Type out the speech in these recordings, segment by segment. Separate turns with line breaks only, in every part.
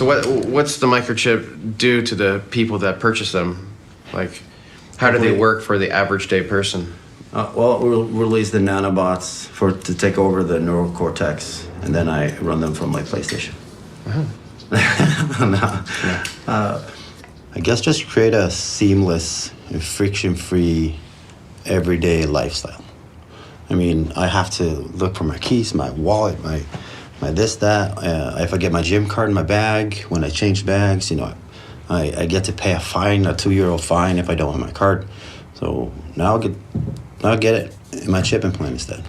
So what's the microchip do to the people that purchase them? Like, how do they work for the average day person?
Well, we'll release the nanobots to take over the neural cortex, and then I run them from my PlayStation. I guess just create a seamless and friction-free everyday lifestyle. I mean, I have to look for my keys, my wallet, my this, that. If I get my gym card in my bag, when I change bags, I get to pay a fine, a €2 fine if I don't have my card. So now I'll get it in my chip implant instead.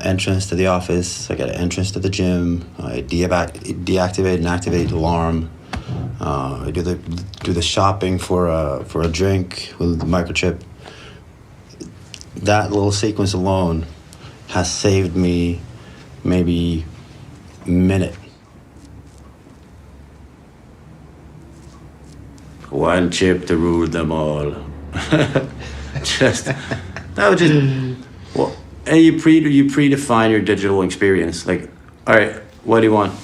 Entrance to the office, I get an entrance to the gym. I deactivate and activate the alarm. I do the shopping for a drink with the microchip. That little sequence alone has saved me maybe a minute. One chip to rule them all. Well, and you predefine your digital experience. Like, all right, what do you want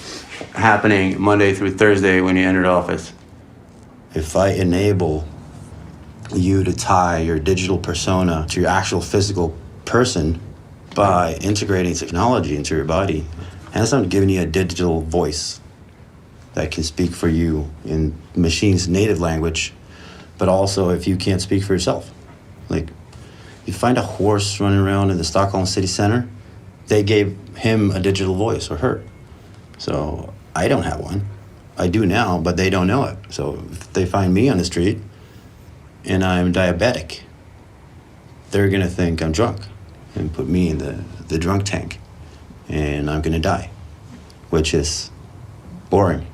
happening Monday through Thursday when you enter the office? If I enable you to tie your digital persona to your actual physical person by integrating technology into your body, and I'm giving you a digital voice that can speak for you in machine's native language, but also if you can't speak for yourself. Like, you find a horse running around in the Stockholm city center, they gave him a digital voice, or her. So I don't have one. I do now, but they don't know it. So if they find me on the street and I'm diabetic, they're gonna think I'm drunk and put me in the drunk tank, and I'm gonna die, which is boring.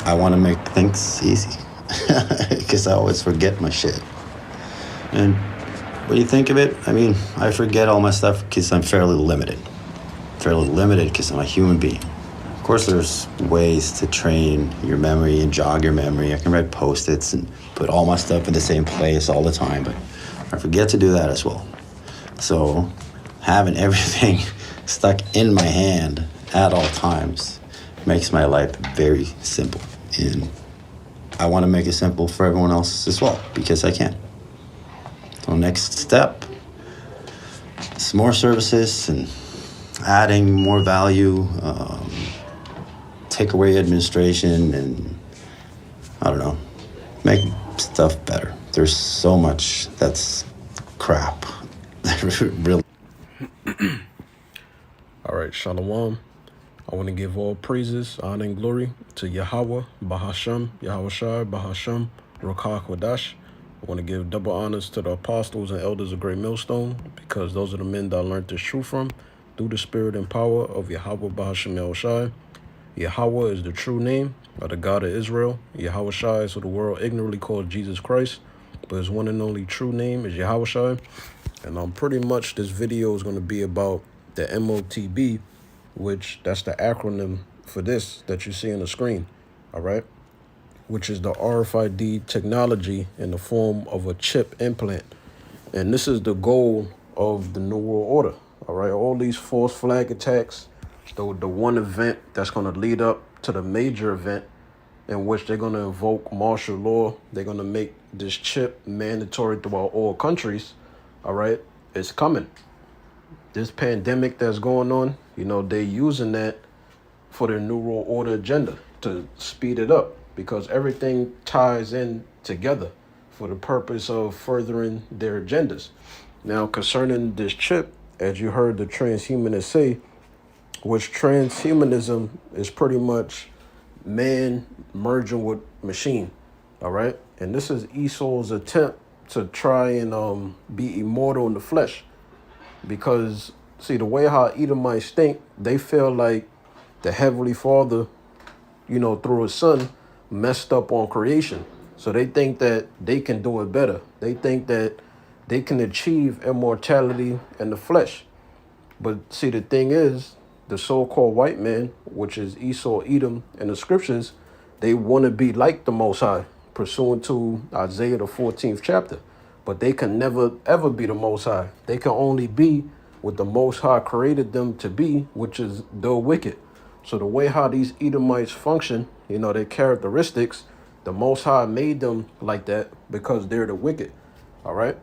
I want to make things easy because I always forget my shit. And when you think of it, I mean, I forget all my stuff because I'm fairly limited. Because I'm a human being. Of course, there's ways to train your memory and jog your memory. I can write Post-its and put all my stuff in the same place all the time, but I forget to do that as well. So having everything stuck in my hand at all times makes my life very simple. And I want to make it simple for everyone else as well, because I can. So next step, some more services and adding more value, take away administration, and I don't know, make stuff better. There's so much that's crap. Really.
All right, Shalom. I want to give all praises, honor, and glory to Yahweh, Bahasham, Yahweh Shai, Bahasham, Rokah Kodash. I want to give double honors to the apostles and elders of Great Millstone, because those are the men that I learned this truth from through the spirit and power of Yahweh, Bahasham, Yahweh Shai. Yahweh is the true name of the God of Israel. Yahweh Shai is who the world ignorantly calls Jesus Christ, but his one and only true name is Yahweh Shai. And pretty much this video is going to be about the MOTB, which that's the acronym for this that you see on the screen, all right, which is the RFID technology in the form of a chip implant. And this is the goal of the New World Order, all right? All these false flag attacks, the one event that's going to lead up to the major event in which they're going to invoke martial law. They're going to make this chip mandatory throughout all countries, all right? It's coming. This pandemic that's going on, they're using that for their New World Order agenda to speed it up, because everything ties in together for the purpose of furthering their agendas. Now, concerning this chip, as you heard the transhumanists say, which transhumanism is pretty much man merging with machine, all right? And this is Esau's attempt to try and be immortal in the flesh. Because, see, the way how Edomites think, they feel like the Heavenly Father, through his son, messed up on creation. So they think that they can do it better. They think that they can achieve immortality in the flesh. But see, the thing is, the so-called white man, which is Esau, Edom, in the scriptures, they want to be like the Most High, pursuant to Isaiah, the 14th chapter. But they can never, ever be the Most High. They can only be what the Most High created them to be, which is the wicked. So the way how these Edomites function, their characteristics, the Most High made them like that because they're the wicked. All right.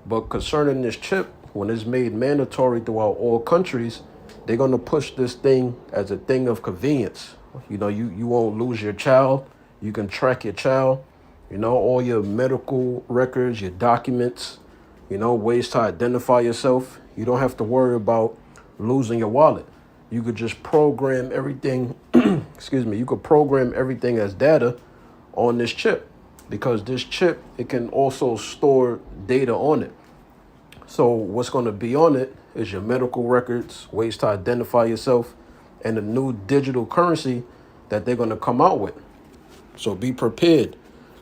But concerning this chip, when it's made mandatory throughout all countries, they're going to push this thing as a thing of convenience. You won't lose your child. You can track your child, all your medical records, your documents, ways to identify yourself. You don't have to worry about losing your wallet. You could just program everything, you could program everything as data on this chip, because this chip, it can also store data on it. So what's going to be on it is your medical records, ways to identify yourself, and a new digital currency that they're going to come out with. So be prepared,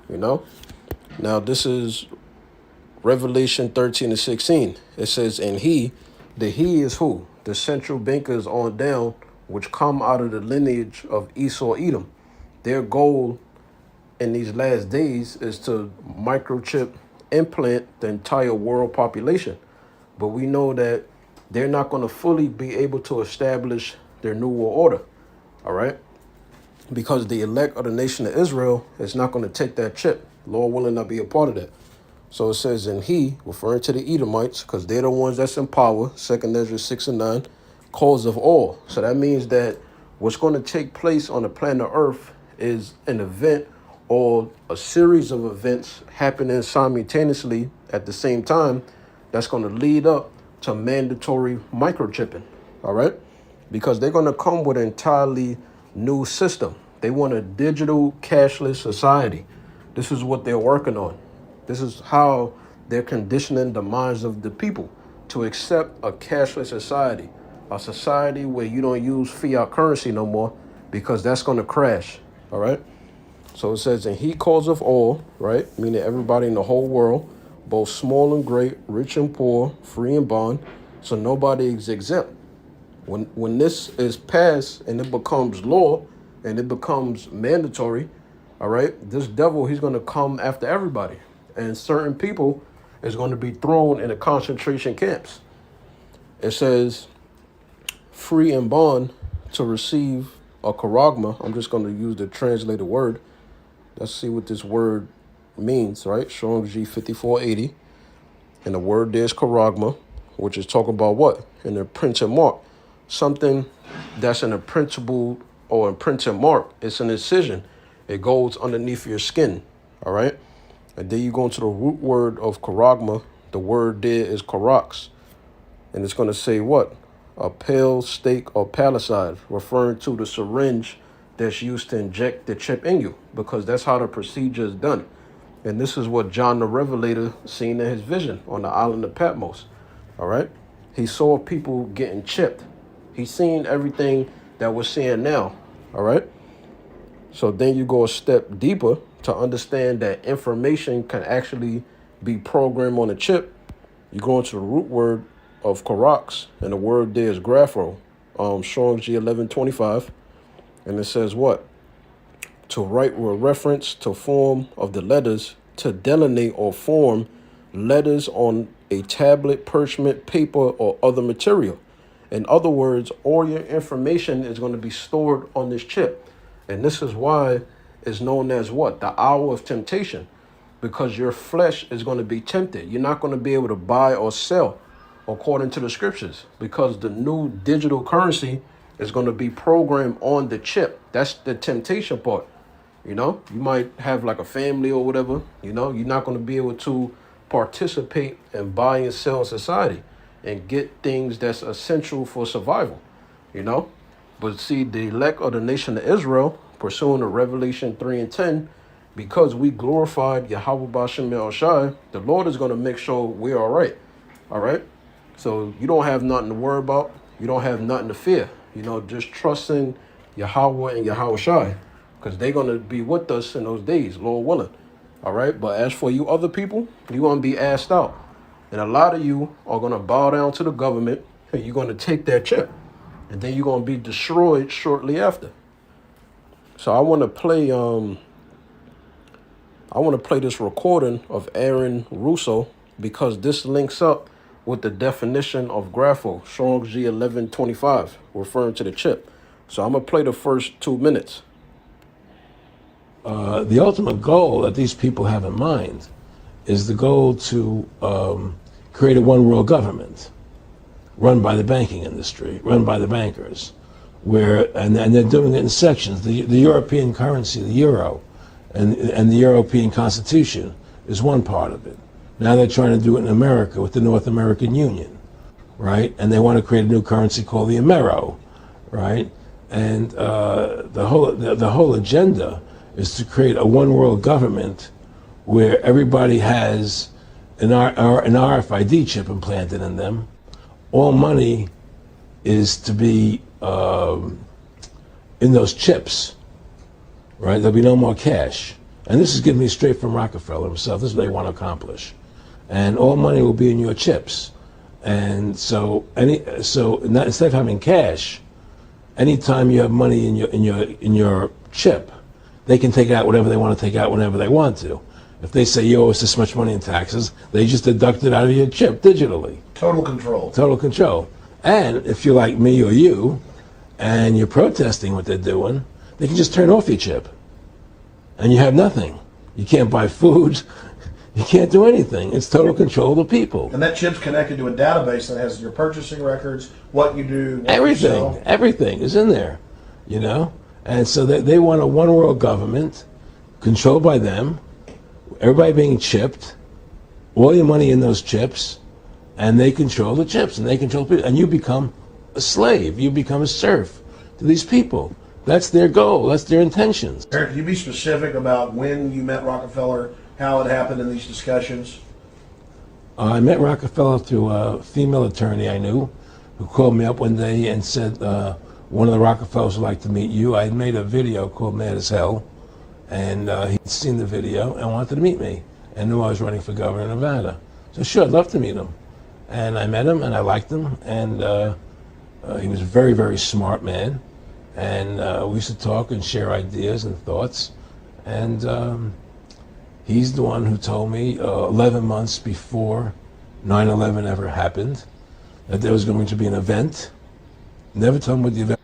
Now this is Revelation 13-16. It says, and the he is who? The central bankers on down, which come out of the lineage of Esau Edom. Their goal in these last days is to microchip implant the entire world population. But we know that they're not going to fully be able to establish their new world order. All right. Because the elect of the nation of Israel is not going to take that chip. Lord willing, not be a part of that. So it says, and he, referring to the Edomites, because they're the ones that's in power, 2nd Ezra 6-9, cause of all. So that means that what's going to take place on the planet Earth is an event or a series of events happening simultaneously at the same time that's going to lead up to mandatory microchipping. All right? Because they're going to come with an entirely new system. They want a digital cashless society. This is what they're working on. This is how they're conditioning the minds of the people to accept a cashless society, a society where you don't use fiat currency no more, because that's going to crash. All right. So it says, and he calls of all, right? Meaning everybody in the whole world, both small and great, rich and poor, free and bond. So nobody is exempt. When this is passed and it becomes law and it becomes mandatory, all right, this devil, he's going to come after everybody. And certain people is going to be thrown in the concentration camps. It says, free and bond to receive a charagma. I'm just going to use the translated word. Let's see what this word means, right? Strong's G 5480. And the word there is charagma, which is talking about what? An imprinted mark. Something that's an imprintable or imprinted mark. It's an incision. It goes underneath your skin, all right? And then you go into the root word of charagma. The word there is charax. And it's going to say what? A pale stake or palicide, referring to the syringe that's used to inject the chip in you, because that's how the procedure is done. And this is what John the Revelator seen in his vision on the island of Patmos. All right. He saw people getting chipped. He seen everything that we're seeing now. All right. So then you go a step deeper to understand that information can actually be programmed on a chip. You go into the root word of charax, and the word there is graphro. Strong's G 1125. And it says what? To write with reference to form of the letters, to delineate or form letters on a tablet, parchment, paper, or other material. In other words, all your information is going to be stored on this chip. And this is why it's known as what? The hour of temptation. Because your flesh is going to be tempted. You're not going to be able to buy or sell according to the scriptures, because the new digital currency is going to be programmed on the chip. That's the temptation part. You might have like a family or whatever. You're not going to be able to participate and buy and sell in society and get things that's essential for survival. But see, the elect of the nation of Israel, pursuing the Revelation 3:10, because we glorified Yahweh Bashem El Shai, the Lord is going to make sure we're all right. All right. So you don't have nothing to worry about. You don't have nothing to fear. Just trusting Yahweh and Yahweh Shai, because they're going to be with us in those days, Lord willing. All right. But as for you other people, you're going to be asked out. And a lot of you are going to bow down to the government, and you're going to take their chip. And then you're going to be destroyed shortly after. So I want to play this recording of Aaron Russo, because this links up with the definition of grapho, Strong's G1125, referring to the chip. So I'm going to play the first 2 minutes.
The ultimate goal that these people have in mind is the goal to create a one world government run by the banking industry, run by the bankers, and they're doing it in sections. The European currency, the euro, and the European Constitution is one part of it. Now they're trying to do it in America with the North American Union, right? And they want to create a new currency called the Amero, right? And the whole agenda is to create a one world government where everybody has an RFID chip implanted in them. All money is to be in those chips, right? There'll be no more cash. And this is given me straight from Rockefeller himself. This is what they want to accomplish. And all money will be in your chips. And so instead of having cash, anytime you have money in your chip, they can take out whatever they want to take out whenever they want to. If they say you owe us this much money in taxes, they just deduct it out of your chip digitally.
Total control.
Total control. And if you're like me or you, and you're protesting what they're doing, they can just turn off your chip. And you have nothing. You can't buy food. You can't do anything. It's total control of the people.
And that chip's connected to a database that has your purchasing records, what you do, what you sell.
Everything is in there, you know? And so they want a one world government controlled by them, everybody being chipped, all your money in those chips, and they control the chips and they control people. And you become a slave, you become a serf to these people. That's their goal, that's their intentions.
Eric, can you be specific about when you met Rockefeller, how it happened in these discussions?
I met Rockefeller through a female attorney I knew who called me up one day and said, one of the Rockefellers would like to meet you. I had made a video called Mad as Hell, and he'd seen the video and wanted to meet me and knew I was running for governor of Nevada. So sure, I'd love to meet him. And I met him and I liked him, and he was a very, very smart man. And we used to talk and share ideas and thoughts. And he's the one who told me 11 months before 9/11 ever happened that there was going to be an event. Never told me what the event.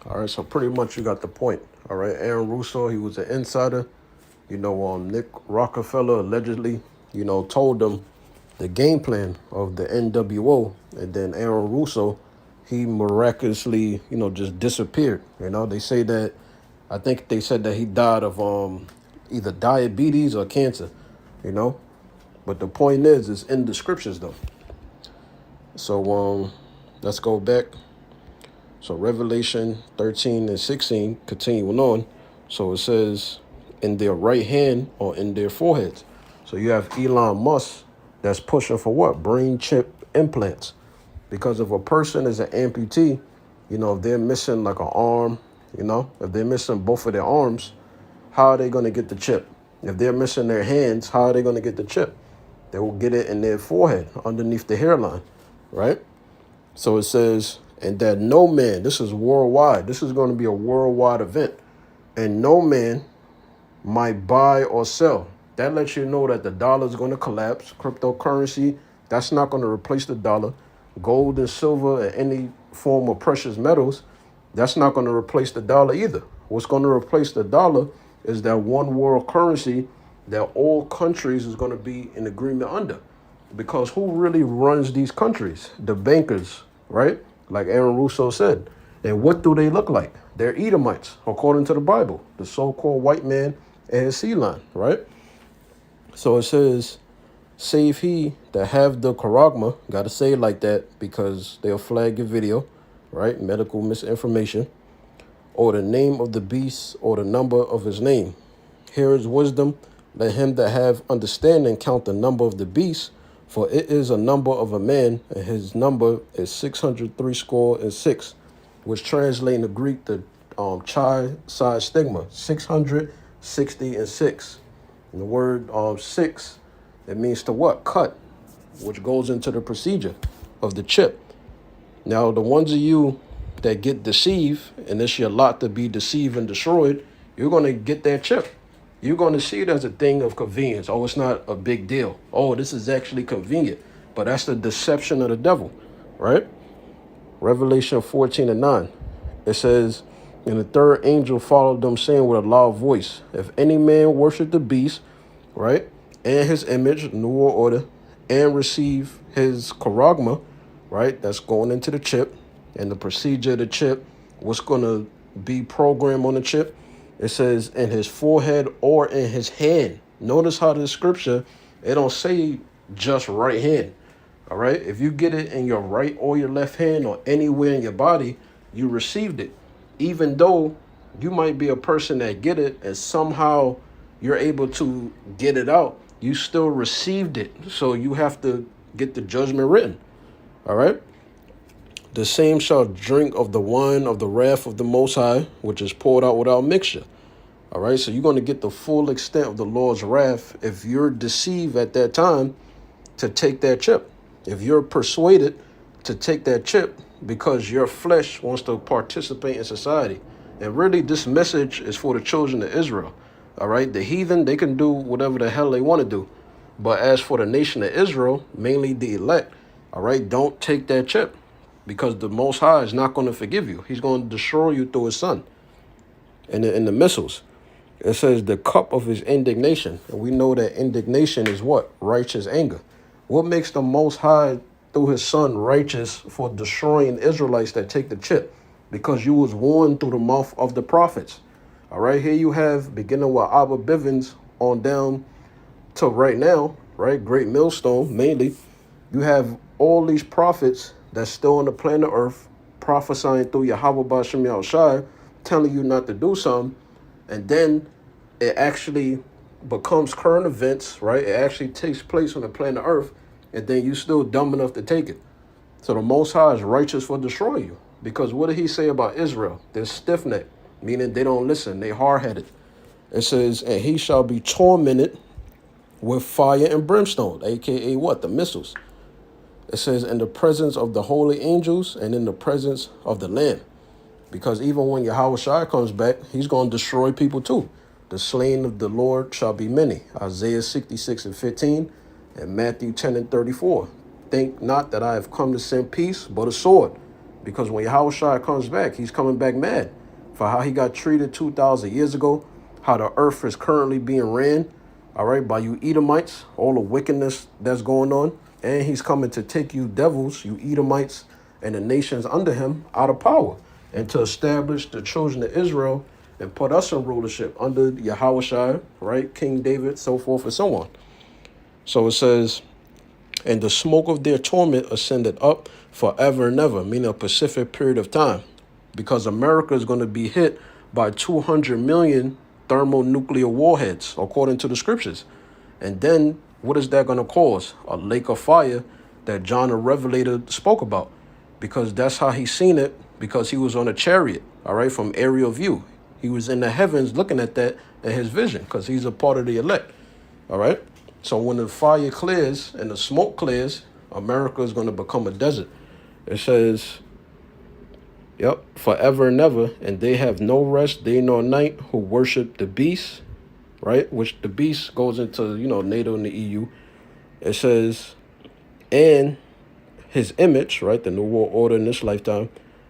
All right, so pretty much you got the point. All right, Aaron Russo, he was an insider. You know, Nick Rockefeller allegedly, told them the game plan of the NWO. And then Aaron Russo, he miraculously, just disappeared. They say that, I think they said that he died of either diabetes or cancer, But the point is, it's in the scriptures, though. So let's go back. So Revelation 13 and 16, continuing on. So it says, in their right hand or in their foreheads. So you have Elon Musk that's pushing for what? Brain chip implants. Because if a person is an amputee, if they're missing like an arm, if they're missing both of their arms, how are they going to get the chip? If they're missing their hands, how are they going to get the chip? They will get it in their forehead, underneath the hairline, right? So it says, and that no man, this is worldwide, this is going to be a worldwide event, and no man might buy or sell. That lets you know that the dollar is going to collapse. Cryptocurrency, that's not going to replace the dollar. Gold and silver and any form of precious metals, that's not going to replace the dollar either. What's going to replace the dollar is that one world currency that all countries is going to be in agreement under. Because who really runs these countries? The bankers, right? Like Aaron Russo said. And what do they look like? They're Edomites, according to the Bible. The so-called white man and his sea line, right? So it says, save he that have the charagma, got to say it like that because they'll flag your video, right? Medical misinformation. Or the name of the beast or the number of his name. Here is wisdom. Let him that have understanding count the number of the beast, for it is a number of a man, and his number is 636, which translate in the Greek the chi side stigma, 666. And the word 6, it means to what? Cut, which goes into the procedure of the chip. Now, the ones of you that get deceived, and it's your lot to be deceived and destroyed, you're going to get that chip. You're going to see it as a thing of convenience. Oh, it's not a big deal. Oh, this is actually convenient. But that's the deception of the devil, right? Revelation 14:9. It says, and the third angel followed them, saying with a loud voice, if any man worship the beast, right, and his image, New World Order, and receive his charagma, right, that's going into the chip, and the procedure of the chip, what's going to be programmed on the chip, it says in his forehead or in his hand. Notice how the scripture, it don't say just right hand. All right. If you get it in your right or your left hand or anywhere in your body, you received it. Even though you might be a person that get it and somehow you're able to get it out, you still received it. So you have to get the judgment written. All right. The same shall drink of the wine of the wrath of the Most High, which is poured out without mixture. All right. So you're going to get the full extent of the Lord's wrath if you're deceived at that time to take that chip. If you're persuaded to take that chip because your flesh wants to participate in society. And really, this message is for the children of Israel. All right. The heathen, they can do whatever the hell they want to do. But as for the nation of Israel, mainly the elect, all right, don't take that chip because the Most High is not going to forgive you. He's going to destroy you through his son and the missiles. It says the cup of his indignation. And we know that indignation is what? Righteous anger. What makes the Most High through his son righteous for destroying Israelites that take the chip? Because you was warned through the mouth of the prophets. All right, here you have, beginning with Abba Bivens on down to right now, right? Great Millstone, mainly. You have all these prophets that's still on the planet Earth prophesying through Yahweh Ba'Shem Yahushai, telling you not to do something. And then it actually becomes current events, right? It actually takes place on the planet Earth, and then you still dumb enough to take it. So the Most High is righteous for destroying you. Because what did he say about Israel? They're stiff-necked, meaning they don't listen. They hard-headed. It says, and he shall be tormented with fire and brimstone, a.k.a. what? The missiles. It says, in the presence of the holy angels and in the presence of the Lamb. Because even when Yahweh Shai comes back, he's going to destroy people too. The slain of the Lord shall be many. Isaiah 66:15 and Matthew 10:34. Think not that I have come to send peace, but a sword. Because when Yahweh Shai comes back, he's coming back mad for how he got treated 2,000 years ago, how the earth is currently being ran, all right, by you Edomites, all the wickedness that's going on. And he's coming to take you devils, you Edomites, and the nations under him out of power, and to establish the children of Israel and put us in rulership under Yahweh Shai, right, King David, so forth and so on. So it says, and the smoke of their torment ascended up forever and ever, meaning a specific period of time, because America is going to be hit by 200 million thermonuclear warheads, according to the scriptures. And then what is that going to cause? A lake of fire that John the Revelator spoke about, because that's how he seen it, because he was on a chariot, all right, from aerial view. He was in the heavens looking at that in his vision, because he's a part of the elect, all right? So when the fire clears and the smoke clears, America is going to become a desert. It says, yep, forever and ever, and they have no rest day nor night who worship the beast, right? Which the beast goes into, NATO and the EU. It says, and his image, right? The New World Order in this lifetime,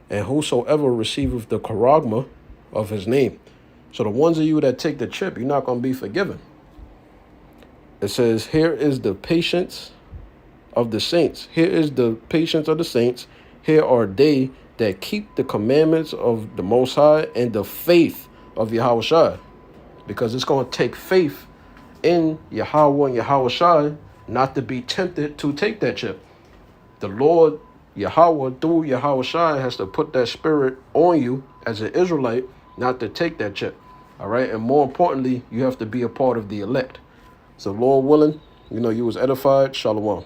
and whosoever receiveth the charagma of his name. So the ones of you that take the chip, you're not going to be forgiven. It says, here is the patience of the saints. Here is the patience of the saints. Here are they that keep the commandments of the Most High and the faith of Yahweh Shai. Because it's going to take faith in Yahweh and Yahweh Shai not to be tempted to take that chip. The Lord Yahweh through Yahweh Shai has to put that spirit on you as an Israelite not to take that chip. All right. And more importantly, you have to be a part of the elect. So Lord willing, you was edified. Shalom.